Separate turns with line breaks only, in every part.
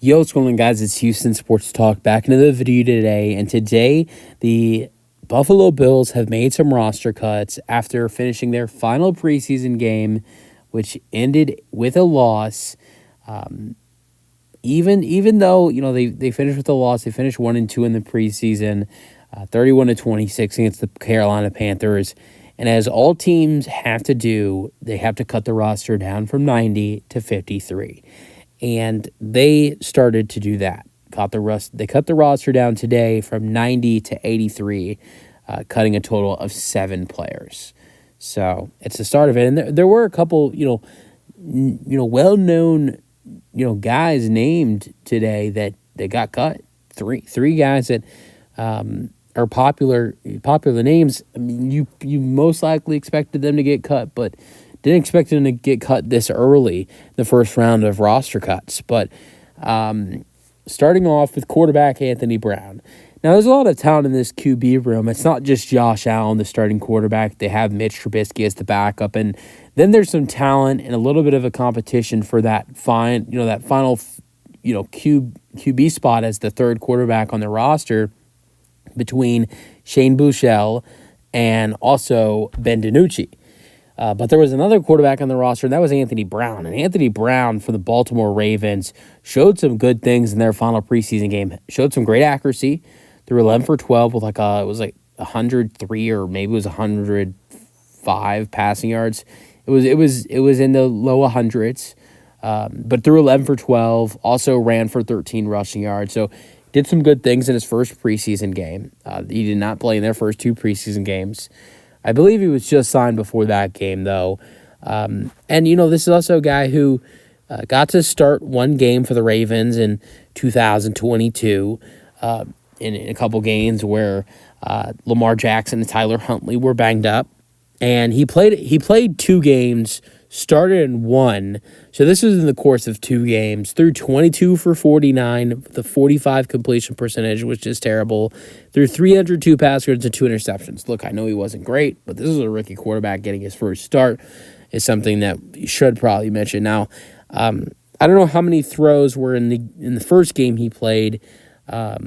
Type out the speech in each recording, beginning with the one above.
Yo, what's going on, guys? It's Houston Sports Talk back into the video today. And today, the Buffalo Bills have made some roster cuts after finishing their final preseason game, which ended with a loss. Even though, they finished with a loss, they finished 1-2 in the preseason, 31-26 against the Carolina Panthers. And as all teams have to do, they have to cut the roster down from 90 to 53. And they started to do that. They cut the roster down today from 90 to 83, cutting a total of 7 players. So it's the start of it. And there were a couple, well-known, guys named today that got cut. Three guys that are popular names. I mean, you most likely expected them to get cut, but didn't expect them to get cut this early, the first round of roster cuts. But starting off with quarterback Anthony Brown. Now, there's a lot of talent in this QB room. It's not just Josh Allen, the starting quarterback. They have Mitch Trubisky as the backup. And then there's some talent and a little bit of a competition for that final QB spot as the third quarterback on the roster between Shane Buechele and also Ben DiNucci. But there was another quarterback on the roster, and that was Anthony Brown. And Anthony Brown for the Baltimore Ravens showed some good things in their final preseason game. Showed some great accuracy. They were 11 for 12 with it was 103 or maybe it was 105 passing yards. It was in the low hundreds. But threw 11 for 12. Also ran for 13 rushing yards. So did some good things in his first preseason game. He did not play in their first 2 preseason games. I believe he was just signed before that game, though. And, this is also a guy who got to start one game for the Ravens in 2022 in a couple games where Lamar Jackson and Tyler Huntley were banged up. And he played 2 games, started in 1. So this was in the course of 2 games. Threw 22 for 49, the 45 completion percentage, which is terrible. Threw 302 pass yards and 2 interceptions. Look, I know he wasn't great, but this is a rookie quarterback getting his first start is something that you should probably mention. Now, I don't know how many throws were in the first game he played. I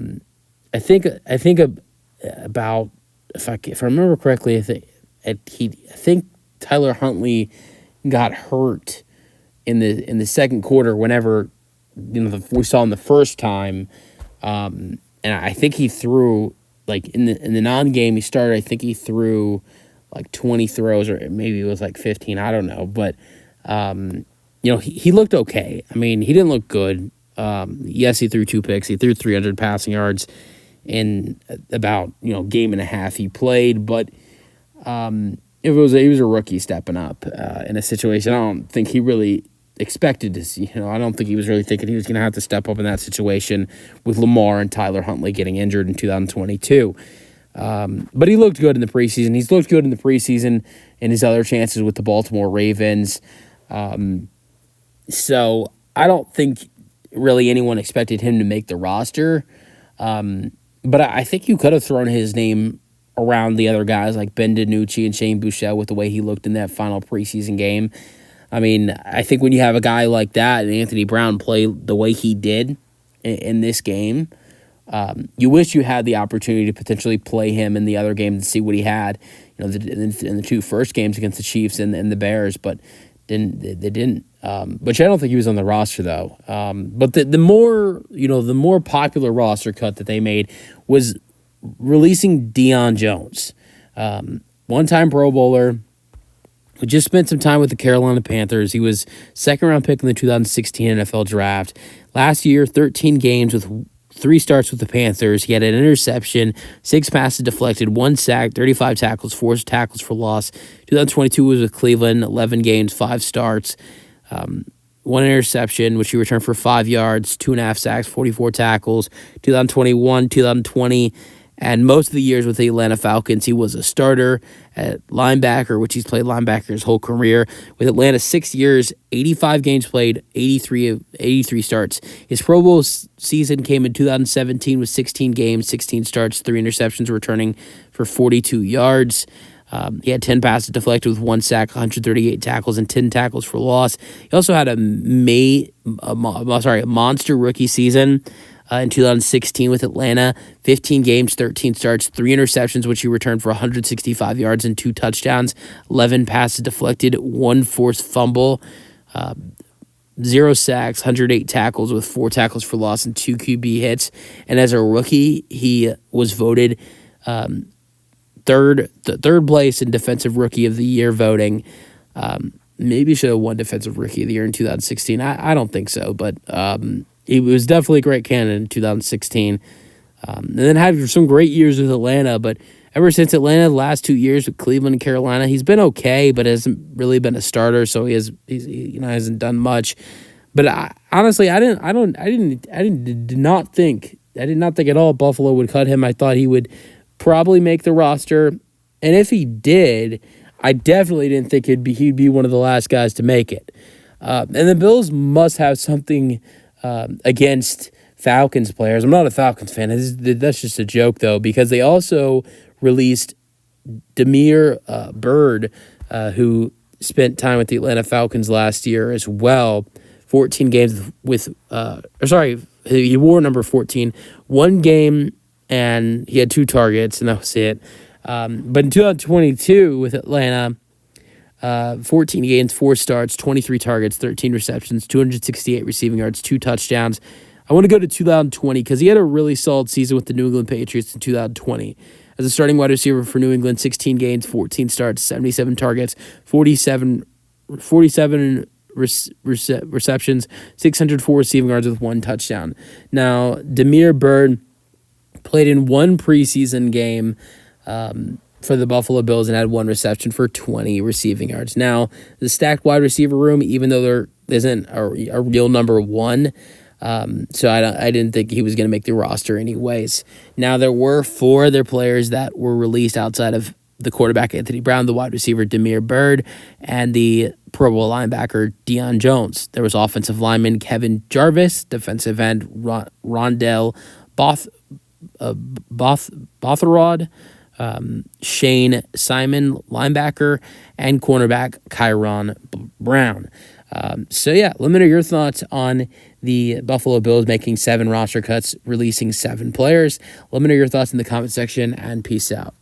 think about if I remember correctly, I think Tyler Huntley got hurt in the second quarter whenever we saw him the first time, and I think he threw in the non-game he started. I think he threw 20 throws, or maybe it was 15. I don't know, but he looked okay. I mean, he didn't look good. Yes, he threw 2 picks. He threw 300 passing yards in about game and a half he played, but he was a rookie stepping up in a situation I don't think he really expected to see. I don't think he was really thinking he was going to have to step up in that situation with Lamar and Tyler Huntley getting injured in 2022. But he looked good in the preseason. He's looked good in the preseason in his other chances with the Baltimore Ravens. So I don't think really anyone expected him to make the roster. But I think you could have thrown his name around the other guys like Ben DiNucci and Shane Buechele with the way he looked in that final preseason game. I mean, I think when you have a guy like that and Anthony Brown play the way he did in this game, you wish you had the opportunity to potentially play him in the other game to see what he had, in the 2 first games against the Chiefs and the Bears, but they didn't. But I don't think he was on the roster though. But the more popular roster cut that they made was releasing Deion Jones, one-time Pro Bowler, who just spent some time with the Carolina Panthers. He was second-round pick in the 2016 NFL Draft. Last year, 13 games with 3 starts with the Panthers. He had an interception, 6 passes deflected, 1 sack, 35 tackles, 4 tackles for loss. 2022 was with Cleveland, 11 games, 5 starts, 1 interception, which he returned for 5 yards, 2.5 sacks, 44 tackles. 2021, 2020, and most of the years with the Atlanta Falcons, he was a starter at linebacker, which he's played linebacker his whole career. With Atlanta, 6 years, 85 games played, 83 starts. His Pro Bowl season came in 2017 with 16 games, 16 starts, 3 interceptions, returning for 42 yards. He had 10 passes deflected with 1 sack, 138 tackles, and 10 tackles for loss. He also had a monster rookie season in 2016 with Atlanta. 15 games, 13 starts, 3 interceptions, which he returned for 165 yards and 2 touchdowns. 11 passes deflected, 1 forced fumble. 0 sacks, 108 tackles with 4 tackles for loss and 2 QB hits. And as a rookie, he was voted third place in Defensive Rookie of the Year voting. Maybe should have won Defensive Rookie of the Year in 2016. I don't think so, but he was definitely a great candidate in 2016. And then had some great years with Atlanta, but ever since Atlanta, the last 2 years with Cleveland and Carolina, he's been okay, but hasn't really been a starter. So he hasn't done much. But honestly, I did not think at all Buffalo would cut him. I thought he would probably make the roster, and if he did, I definitely didn't think he'd be one of the last guys to make it. And the Bills must have something against Falcons players. I'm not a Falcons fan. That's just a joke, though, because they also released Damiere Byrd, who spent time with the Atlanta Falcons last year as well. 14 games he wore number 14. 1 game, and he had 2 targets, and that was it. But in 2022 with Atlanta, 14 games, 4 starts, 23 targets, 13 receptions, 268 receiving yards, 2 touchdowns. I want to go to 2020 because he had a really solid season with the New England Patriots in 2020. As a starting wide receiver for New England, 16 games, 14 starts, 77 targets, 47 receptions, 604 receiving yards with 1 touchdown. Now, Damiere Byrd played in 1 preseason game for the Buffalo Bills and had 1 reception for 20 receiving yards. Now, the stacked wide receiver room, even though there isn't a real number 1, so I didn't think he was going to make the roster anyways. Now, there were 4 other players that were released outside of the quarterback Anthony Brown, the wide receiver Damiere Byrd, and the Pro Bowl linebacker Deion Jones. There was offensive lineman Kevin Jarvis, defensive end Rondell Botherod, Shane Simon, linebacker, and cornerback Kyron Brown. Let me know your thoughts on the Buffalo Bills making 7 roster cuts, releasing 7 players. Let me know your thoughts in the comment section, and peace out.